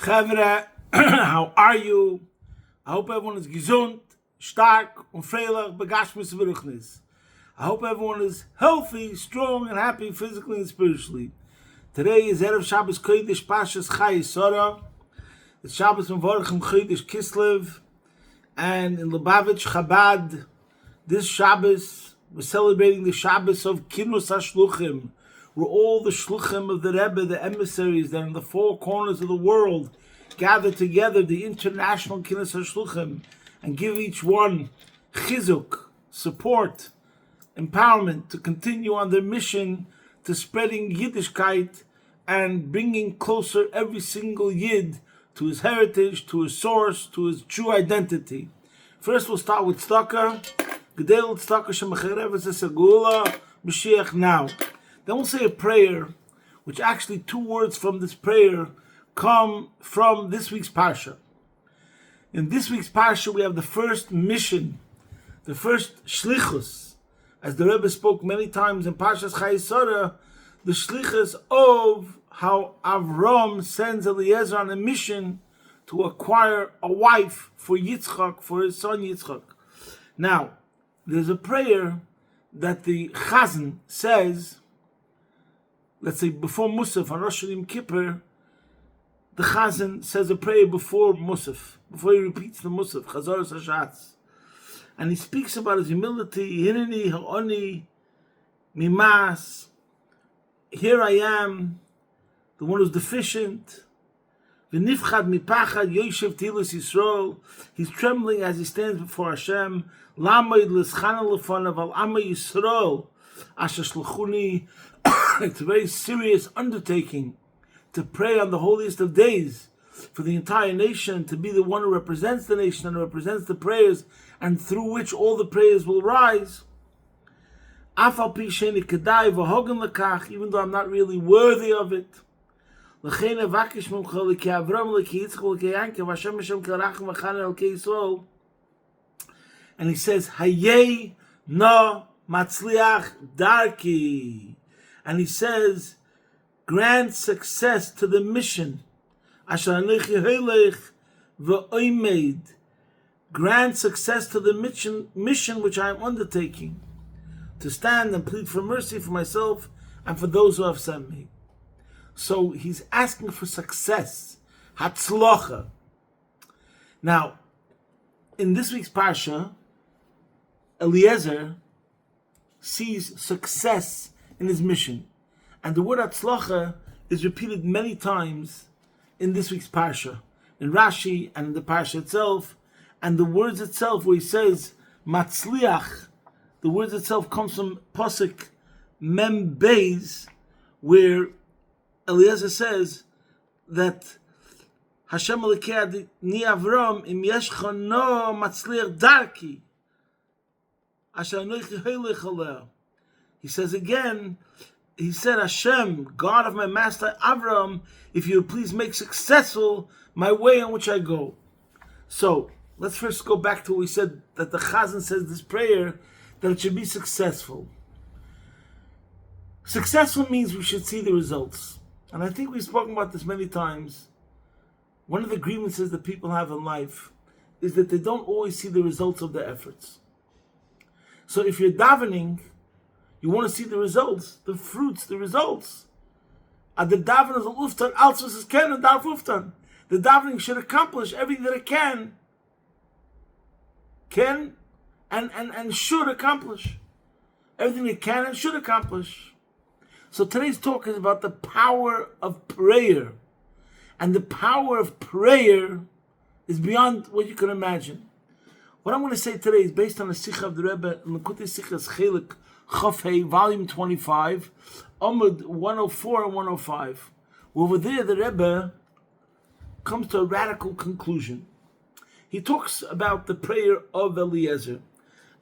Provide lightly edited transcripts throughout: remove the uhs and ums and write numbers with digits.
Chavre, how are you? I hope everyone is gesund, stark, und freilich, begashmis v'ruchnis. I hope everyone is healthy, strong, and happy physically and spiritually. Today is Erev Shabbos Kodesh Pashas Chayei. It's Shabbos Mevorachim Chodesh Kislev, and in Lubavitch Chabad, this Shabbos we're celebrating the Shabbos of Kinus HaShluchim, where all the Shluchim of the Rebbe, the emissaries that are in the four corners of the world, gather together, the international Kinus HaShluchim, and give each one chizuk, support, empowerment to continue on their mission to spreading Yiddishkeit and bringing closer every single Yid to his heritage, to his source, to his true identity. First we'll start with tzedakah. Gedel tzedakah shemachereves esagula Mashiach now. Then we'll say a prayer, which actually two words from this prayer come from this week's parsha. In this week's parsha we have the first mission, the first shlichus, as the Rebbe spoke many times in Parshas Chayei, the shlichus of how Avram sends Eliezer on a mission to acquire a wife for Yitzchak, for his son Yitzchak. Now, there's a prayer that the Chazan says, let's say before Musaf, on Rosh Hashanah Kippur, the Chazan says a prayer before Musaf, before he repeats the Musaf, Chazar Sashatz. And he speaks about his humility, Hineni ha'oni mimas, here I am, the one who's deficient. V'nifchad mipachad yoshev tilus Yisrael. He's trembling as he stands before Hashem. Lamoid l'schana l'fonav al Amma Yisrael asher shluchuni. It's a very serious undertaking to pray on the holiest of days for the entire nation, to be the one who represents the nation and represents the prayers, and through which all the prayers will rise. Even though I'm not really worthy of it. And he says, Chayei no matzliach darki. And he says, grant success to the mission. Grant success to the mission which I am undertaking, to stand and plead for mercy for myself and for those who have sent me. So he's asking for success, hatzlocha. Now, in this week's parsha, Eliezer sees success in his mission, and the word hatzlocha is repeated many times in this week's parsha, in Rashi and in the parsha itself. And the words itself, where he says matzliach, the words itself comes from Pasuk Mem Beis, where Eliezer says that Hashem Elikei ni Avram im yeshcha no matzliach darki asher anochi hoilech aleh. He says again, he said, Hashem, God of my master Avram, if you would please make successful my way on which I go. So let's first go back to what we said, that the Chazan says this prayer, that it should be successful. Successful means we should see the results. And I think we've spoken about this many times. One of the grievances that people have in life is that they don't always see the results of their efforts. So if you're davening, you want to see the results, the fruits, the results. The davening is an uftan, also says ken and darf uftan. The davening should accomplish everything that it can and should accomplish. Everything it can and should accomplish. So today's talk is about the power of prayer. And the power of prayer is beyond what you can imagine. What I'm going to say today is based on the Sikha of the Rebbe, Lekutei Sichas Chelik Chafei, volume 25, Amud 104 and 105. Over there, the Rebbe comes to a radical conclusion. He talks about the prayer of Eliezer,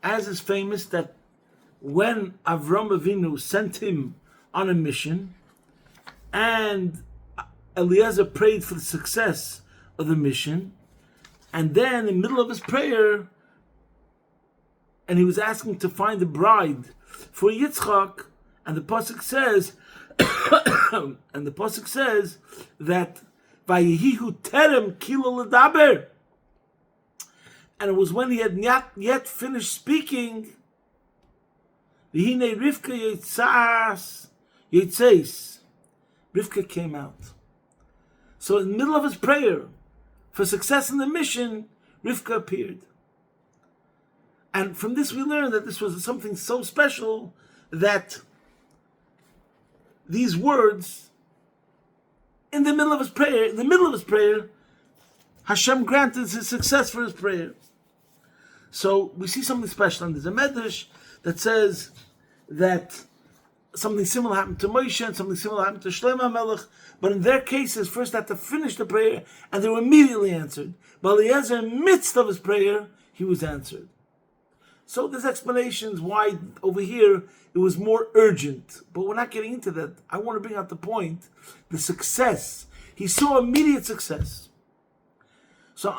as is famous that when Avram Avinu sent him on a mission, and Eliezer prayed for the success of the mission, and then in the middle of his prayer, and he was asking to find a bride for Yitzchak, and the pasuk says, that Vayehihu terem kilo ledaber. And it was when he had not yet finished speaking. V'hinei Rivka yitzeis. Rivka came out. So in the middle of his prayer for success in the mission, Rivka appeared. And from this we learn that this was something so special that these words, in the middle of his prayer, Hashem granted his success for his prayer. So we see something special, and there's a medrash that says that something similar happened to Moshe and something similar happened to Shlomo HaMelech, but in their cases, first had to finish the prayer, and they were immediately answered. But Eliezer, in the midst of his prayer, he was answered. So there's explanations why over here it was more urgent, but we're not getting into that. I want to bring out the point, the success. He saw immediate success. So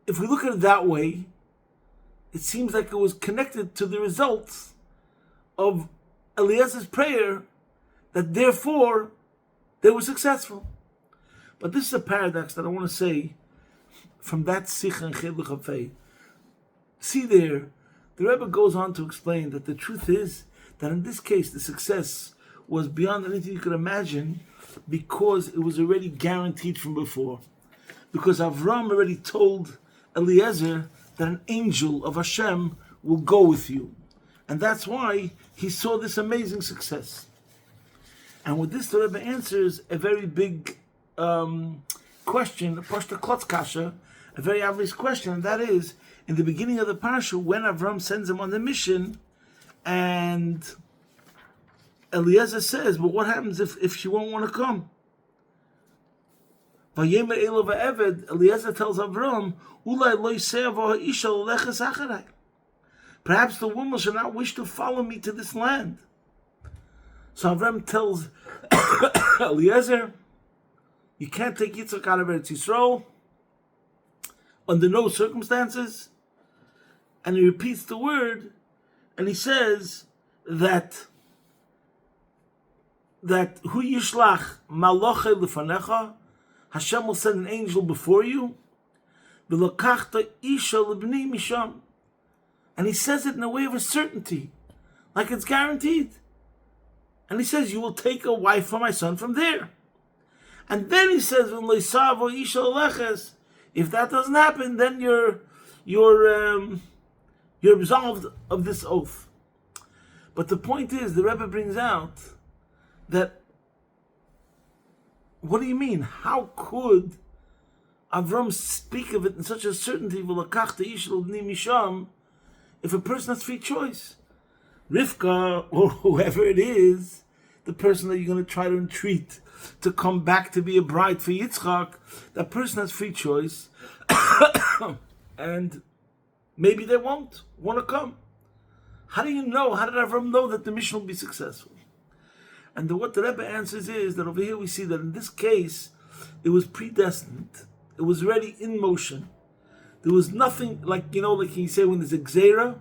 if we look at it that way, it seems like it was connected to the results of Eliezer's prayer, that therefore they were successful. But this is a paradox that I want to say from that Sikha and Chedluch Hafei. See there, the Rebbe goes on to explain that the truth is that in this case the success was beyond anything you could imagine, because it was already guaranteed from before. Because Avram already told Eliezer that an angel of Hashem will go with you. And that's why he saw this amazing success. And with this, the Rebbe answers a very big question, a Pashta Klotz Kasha, a very obvious question, and that is, in the beginning of the Parsha, when Avram sends him on the mission, and Eliezer says, but what happens if she won't want to come? Vayemer Elo va'eved, Eliezer tells Avram, Ulai lo yiseh ha'isha l'leches acharei. Perhaps the woman shall not wish to follow me to this land. So Avram tells Eliezer, you can't take Yitzchak out of Eretz Yisrael under no circumstances. And he repeats the word, and he says that Hu Yishlach Maloche Lefanecha, Hashem will send an angel before you, V'lokachta Isha Lebni Misham. And he says it in a way of a certainty, like it's guaranteed. And he says, you will take a wife for my son from there. And then he says, if that doesn't happen, then you're absolved of this oath. But the point is, the Rebbe brings out that, what do you mean? How could Avram speak of it in such a certainty, if a person has free choice? Rivka, or whoever it is, the person that you're going to try to entreat to come back to be a bride for Yitzchak, that person has free choice, and maybe they won't want to come. How do you know? How did Avram know that the mission will be successful? And what the Rebbe answers is that over here we see that in this case, it was predestined. It was already in motion. There was nothing, like you say when there's a gzeira,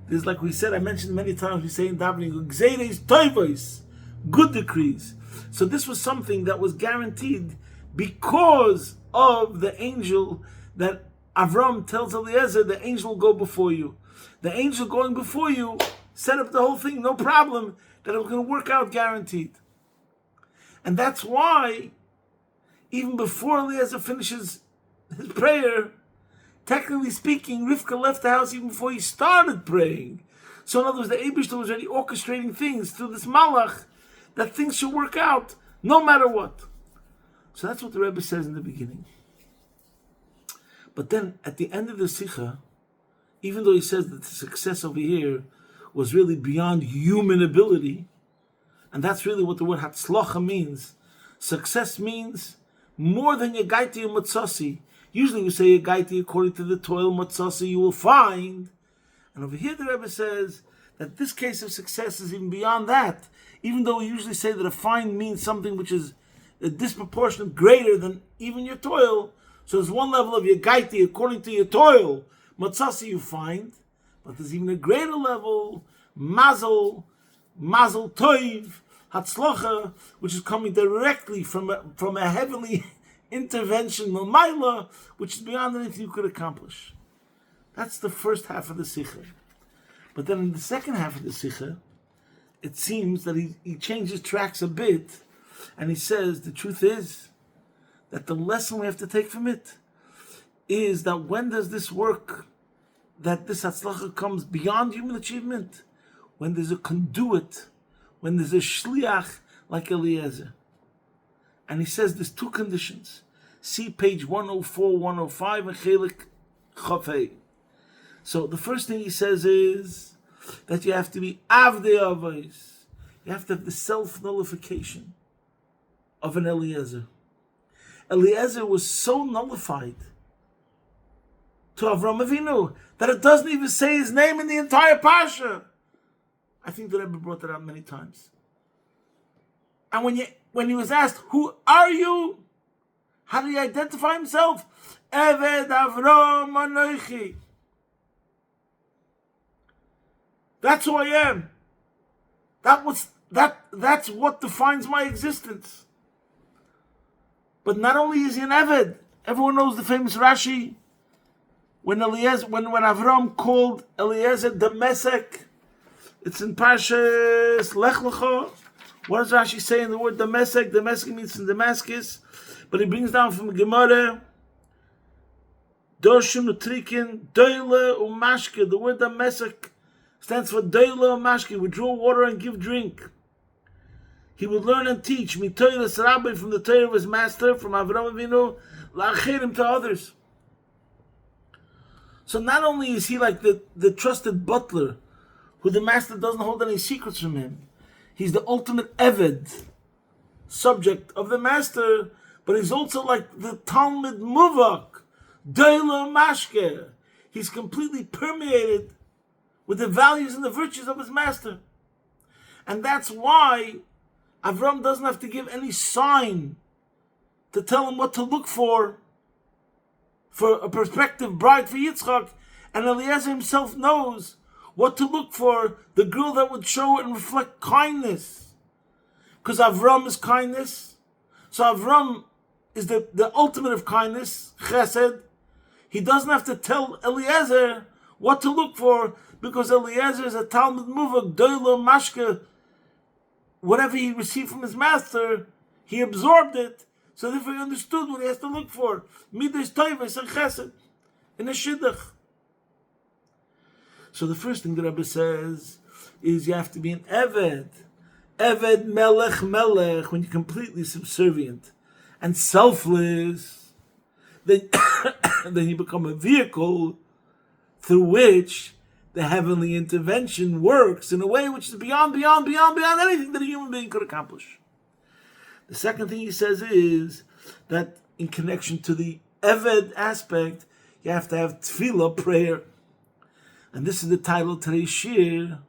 there's, like we said, I mentioned many times, we say in davening, gzeira is toivos, good decrees. So this was something that was guaranteed because of the angel that Avram tells Eliezer, the angel will go before you. The angel going before you set up the whole thing, no problem, that it was going to work out guaranteed. And that's why, even before Eliezer finishes his prayer, technically speaking, Rivka left the house even before he started praying. So in other words, the Eibishter was already orchestrating things through this malach, that things should work out, no matter what. So that's what the Rebbe says in the beginning. But then, at the end of the Sikha, even though he says that the success over here was really beyond human ability, and that's really what the word Hatzlacha means. Success means more than Yagaiti and Matzasi. Usually we say Yagaiti according to the toil, Matzasi you will find. And over here the Rebbe says that this case of success is even beyond that. Even though we usually say that a find means something which is a disproportionate greater than even your toil. So there's one level of Yagaiti according to your toil, Matzasi you find. But there's even a greater level, Mazel Toiv, Hatzlacha, which is coming directly from a heavenly intervention, Lamaila, which is beyond anything you could accomplish. That's the first half of the Sikha. But then in the second half of the Sikha, it seems that he changes tracks a bit, and he says the truth is that the lesson we have to take from it is that when does this work, that this Hatzlacha comes beyond human achievement? When there's a conduit, when there's a shliach like Eliezer. And he says there's two conditions. See page 104, 105, and Chelik Chafei. So the first thing he says is that you have to be Avdei Avos. You have to have the self-nullification of an Eliezer. Eliezer was so nullified to Avram Avinu that it doesn't even say his name in the entire Parsha. I think the Rebbe brought that out many times. And when he was asked, who are you? How did he identify himself? Eved Avram Anochi. That's who I am. That's what defines my existence. But not only is he an Eved, everyone knows the famous Rashi, when Avram called Eliezer Damasek, it's in Parshas Lech Lecha. What does Rashi say in the word Damasek? Damasek means in Damascus, but he brings down from Gemara, Doshun Utrikin, Doile Umashke. The word Damasek stands for Doile Umashke, withdraw water and give drink. He would learn and teach Mitoyles Rabbi from the Torah of his master, from Avram Avinu, La'achirim to others. So not only is he like the trusted butler, who the master doesn't hold any secrets from him, he's the ultimate Eved, subject of the master, but he's also like the Talmud Muvak, Doila Mashke. He's completely permeated with the values and the virtues of his master. And that's why Avram doesn't have to give any sign to tell him what to look for a prospective bride for Yitzchak, and Eliezer himself knows what to look for, the girl that would show and reflect kindness. Because Avram is kindness. So Avram is the ultimate of kindness, chesed. He doesn't have to tell Eliezer what to look for, because Eliezer is a Talmud Muvak, Doilo Mashke. Whatever he received from his master, he absorbed it, so therefore he understood what he has to look for. Midas Toivus and Chesed in a Shidduch. So the first thing the Rebbe says is you have to be an Eved. Eved Melech Melech, when you're completely subservient and selfless, then you become a vehicle through which the heavenly intervention works in a way which is beyond anything that a human being could accomplish. The second thing he says is that in connection to the Eved aspect, you have to have tefillah, prayer. And this is the title of today's shir,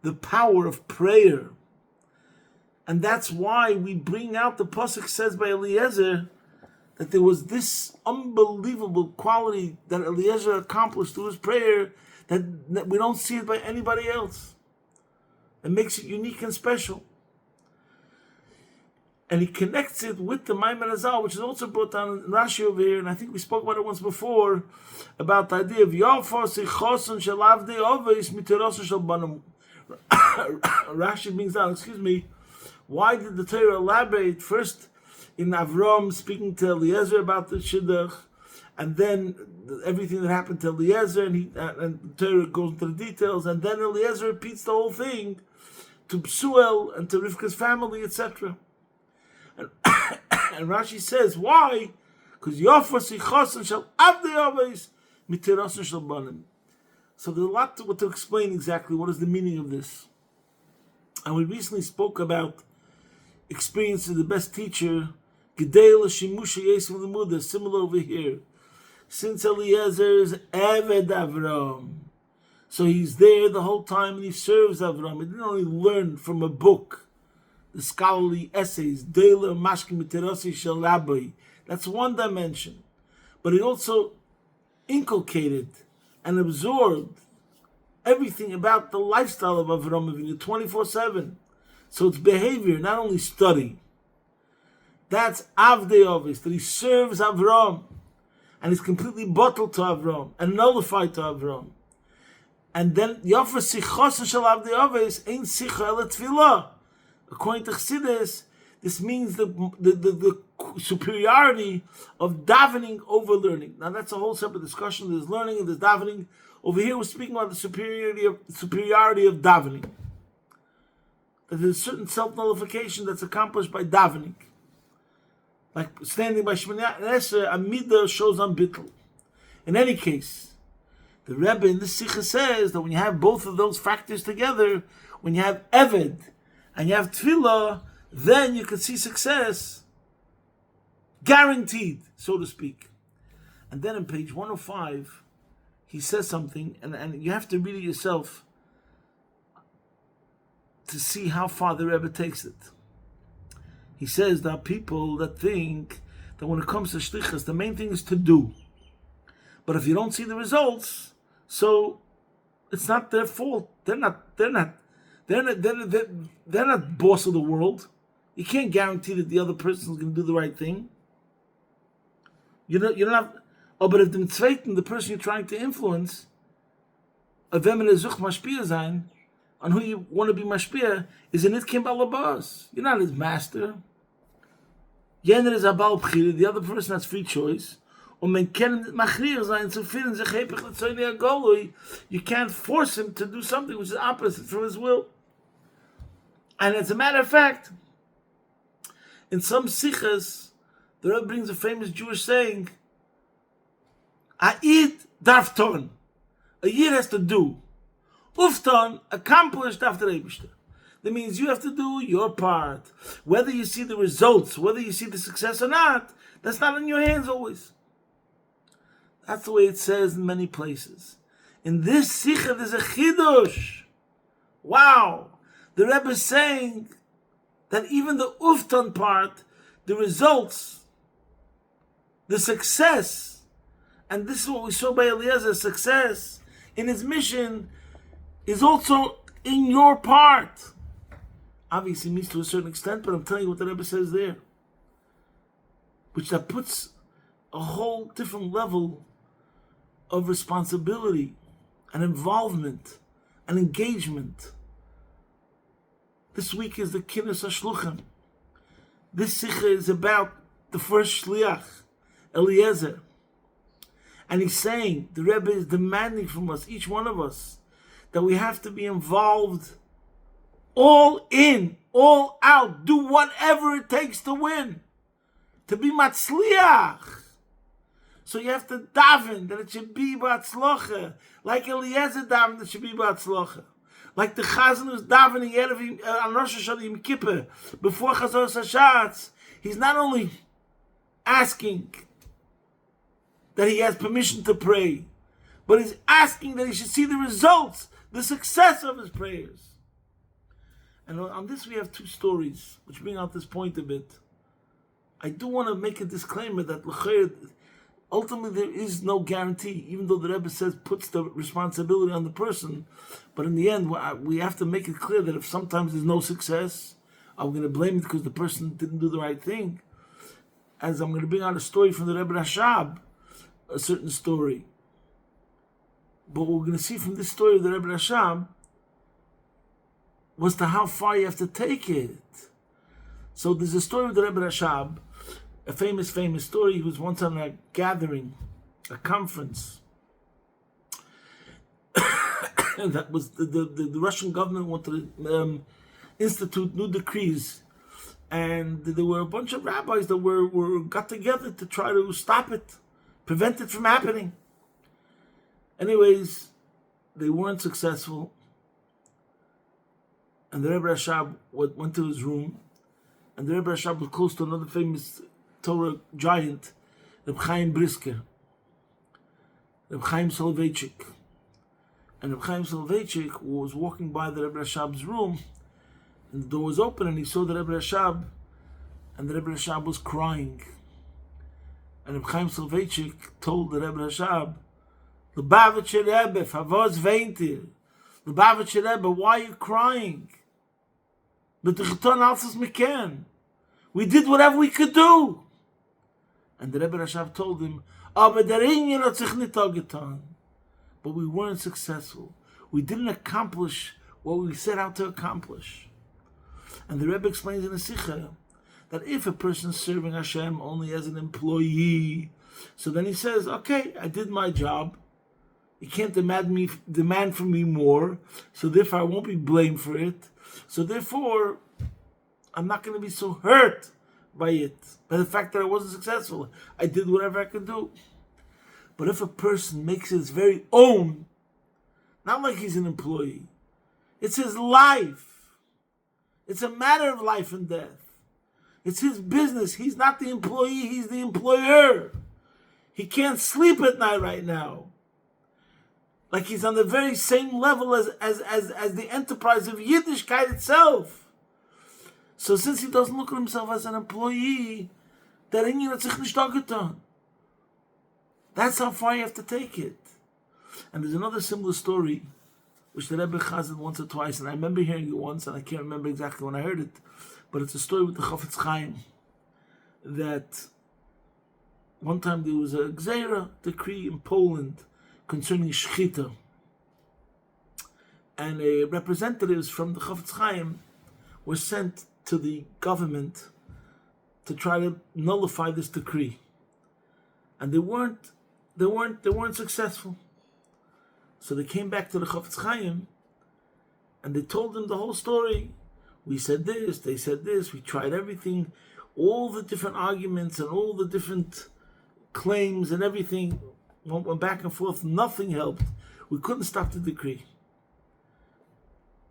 the power of prayer. And that's why we bring out the pasuk says by Eliezer that there was this unbelievable quality that Eliezer accomplished through his prayer that we don't see it by anybody else. It makes it unique and special. And he connects it with the Maimon Azal, which is also brought down in Rashi over here, and I think we spoke about it once before, about the idea of Yafar Sichoson Shalavde Ovis Miterosa Shalbanam. Rashi brings down, why did the Torah elaborate first in Avram speaking to Eliezer about the Shidduch, and then everything that happened to Eliezer, and the Torah goes into the details, and then Eliezer repeats the whole thing to Psuel and to Rivka's family, etc. And Rashi says, why? Because Yafar Sichosan shall Avdei Avos Mitirasan shall Banim. So there's a lot to explain exactly what is the meaning of this. And we recently spoke about experience of the best teacher, Gedei L'Shimusha Yesim L'Muda, similar over here. Since Eliezer is Eved Avram, so he's there the whole time and he serves Avram. He didn't only learn from a book, the scholarly essays, Deila Mashkim Terasi Shalabai. That's one dimension. But he also inculcated and absorbed everything about the lifestyle of Avram Avinu 24/7. So it's behavior, not only study. That's Avdei Ovis, that he serves Avram, and he's completely bottled to Avram and nullified to Avram. And then Yofer Sichos Shel Avdei Ovis ain't Sicha Ela Tefillah. According to Chassidus, this means the superiority of davening over learning. Now that's a whole separate discussion. There's learning and there's davening. Over here we're speaking about the superiority of davening. That there's a certain self-nullification that's accomplished by davening. Like standing by Shemini Esrei, Amida shows on Bittul. In any case, the Rebbe in this Sikha says that when you have both of those factors together, when you have Eved and you have Tefillah, then you can see success guaranteed, so to speak. And then on page 105, he says something, and you have to read it yourself to see how far the Rebbe takes it. He says there are people that think that when it comes to shlichus, the main thing is to do. But if you don't see the results, so it's not their fault. They're not boss of the world. You can't guarantee that the other person is going to do the right thing. You don't have. Oh, but if the person you're trying to influence, on who you want to be mashpia, is an itkim balabas. You're not his master. Jener is abal bchira. The other person has free choice. You can't force him to do something which is opposite from his will. And as a matter of fact, in some sikhas, the Rebbe brings a famous Jewish saying, A'id darfton. A yid has to do. Ufton, accomplished after Eibishter. That means you have to do your part. Whether you see the results, whether you see the success or not, that's not in your hands always. That's the way it says in many places. In this sikha, there's a chidush. Wow. The Rebbe is saying that even the ufton part, the results, the success, and this is what we saw by Eliezer, success in his mission is also in your part. Obviously means to a certain extent, but I'm telling you what the Rebbe says there. Which that puts a whole different level of responsibility and involvement and engagement. This week is the Kinus HaShluchim. This Sikha is about the first Shliach, Eliezer. And he's saying, the Rebbe is demanding from us, each one of us, that we have to be involved all in, all out, do whatever it takes to win, to be matzliach. So you have to daven that it should be batzlocha, like Eliezer daven that it should be batzlocha, like the Chazan who's davening on Rosh Hashanah Yom Kippur before Chazor Hashatz. He's not only asking that he has permission to pray, but he's asking that he should see the results, the success of his prayers. And on this we have two stories, which bring out this point a bit. I do want to make a disclaimer that ultimately there is no guarantee, even though the Rebbe says puts the responsibility on the person. But in the end, we have to make it clear that if sometimes there's no success, I'm going to blame it because the person didn't do the right thing. As I'm going to bring out a story from the Rebbe Rashab, a certain story. But what we're going to see from this story of the Rebbe Rashab was to how far you have to take it. So there's a story of the Rebbe Rashab, a famous story. He was once on a gathering, a conference. And that was the Russian government wanted to institute new decrees. And there were a bunch of rabbis that were got together to try to stop it, prevent it from happening. Anyways, they weren't successful. And the Rebbe Rashab went to his room, and the Rebbe Rashab was close to another famous Torah giant, Reb Chaim Brisker, Reb Chaim Soloveitchik. And Reb Chaim Soloveitchik was walking by the Rebbe Rashab's room, and the door was open, and he saw the Rebbe Rashab, and the Rebbe Rashab was crying. And Reb Chaim Soloveitchik told the Rebbe Rashab, Lubavitcher Rebbe, favos veintir. Lubavitcher Rebbe, why are you crying? But the Cheton alzes meken. We did whatever we could do. And the Rebbe Rashav told him, aber der Inyan hat sich nicht getan. But we weren't successful. We didn't accomplish what we set out to accomplish. And the Rebbe explains in the Sikha that if a person is serving Hashem only as an employee, so then he says, okay, I did my job. You can't demand from me more, so therefore I won't be blamed for it. So therefore, I'm not going to be so hurt by it, by the fact that I wasn't successful. I did whatever I could do. But if a person makes it his very own, not like he's an employee, it's his life. It's a matter of life and death. It's his business. He's not the employee, he's the employer. He can't sleep at night right now. Like he's on the very same level as the enterprise of Yiddishkeit itself. So since he doesn't look at himself as an employee, that's how far you have to take it. And there's another similar story, which the Rebbe Chazed once or twice, and I remember hearing it once, and I can't remember exactly when I heard it, but it's a story with the Chafetz Chaim, that one time there was a Gzeira decree in Poland concerning Shechita, and representatives from the Chafetz Chaim were sent to the government to try to nullify this decree, and they weren't successful. So they came back to the Chafetz Chaim, and they told them the whole story. We said this, they said this, we tried everything, all the different arguments and all the different claims and everything went back and forth. Nothing helped. We couldn't stop the decree.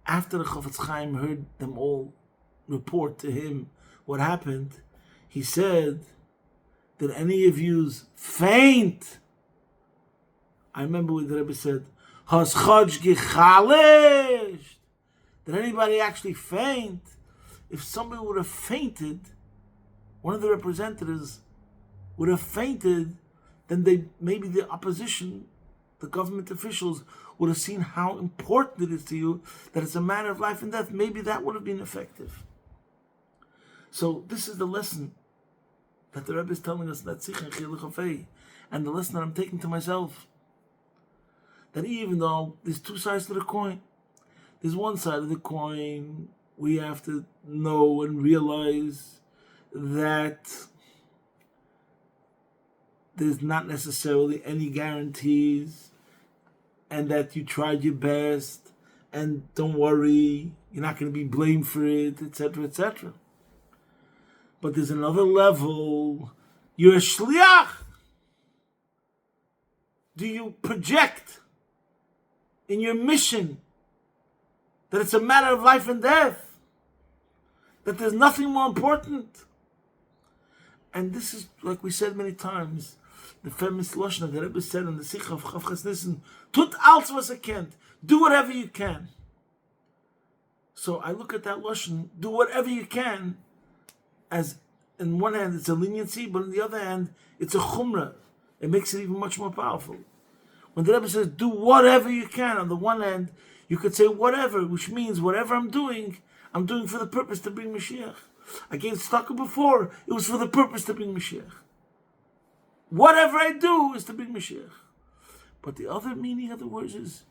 After the Chafetz Chaim heard them all report to him what happened, he said, did any of yous faint? I remember what the Rebbe said, Has Chodj gechalisht? Did anybody actually faint? If somebody would have fainted, one of the representatives would have fainted, then maybe the opposition, the government officials, would have seen how important it is to you, that it's a matter of life and death. Maybe that would have been effective. So this is the lesson that the Rebbe is telling us, that Sikha Chiluk Chafei, and the lesson that I'm taking to myself, that even though there's two sides to the coin, there's one side of the coin we have to know and realize that there's not necessarily any guarantees, and that you tried your best, and don't worry, you're not going to be blamed for it, etc., etc. But there's another level. You're a shliach. Do you project in your mission that it's a matter of life and death? That there's nothing more important? And this is, like we said many times, the famous Lashon that Rebbe said in the Sikha of Chavches Nissen, Tut alles was kennt. Do whatever you can. So I look at that Lashon, do whatever you can, as in one hand it's a leniency, but on the other hand it's a chumrah. It makes it even much more powerful. When the Rebbe says do whatever you can, on the one hand you could say whatever, which means whatever I'm doing for the purpose to bring Mashiach. I gave tzedakah before, it was for the purpose to bring Mashiach. Whatever I do is to bring Mashiach. But the other meaning of the words is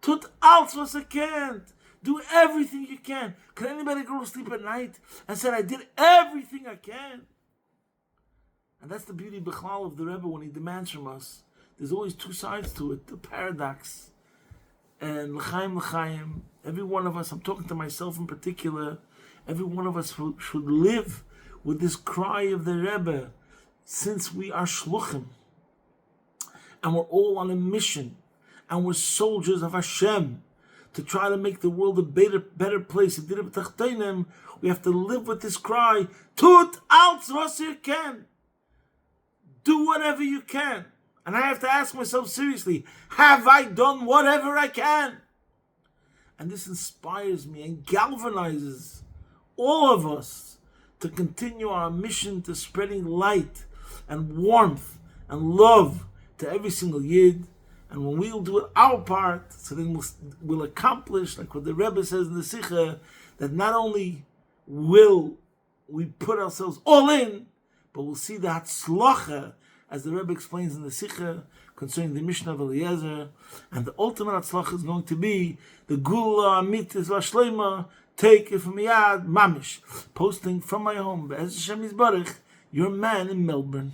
tut alles was kennt. Do everything you can. Can anybody go to sleep at night and say, I did everything I can? And that's the beauty b'chlal of the Rebbe when he demands from us. There's always two sides to it, the paradox. And l'chaim, every one of us, I'm talking to myself in particular, every one of us should live with this cry of the Rebbe, since we are shluchim, and we're all on a mission, and we're soldiers of Hashem, to try to make the world a better place. We have to live with this cry, Tut alles was you can. Do whatever you can. And I have to ask myself seriously, have I done whatever I can? And this inspires me and galvanizes all of us to continue our mission to spreading light and warmth and love to every single Yid. And when we'll do our part, so then we'll accomplish, like what the Rebbe says in the Sikha, that not only will we put ourselves all in, but we'll see the hatzlacha, as the Rebbe explains in the Sikha concerning the Mishnah of Eliezer, and the ultimate hatzlacha is going to be the Gula Amitis Vashlema, take it from Yad Mamish, posting from my home, Be'ez Hashem Yisbarach, your man in Melbourne.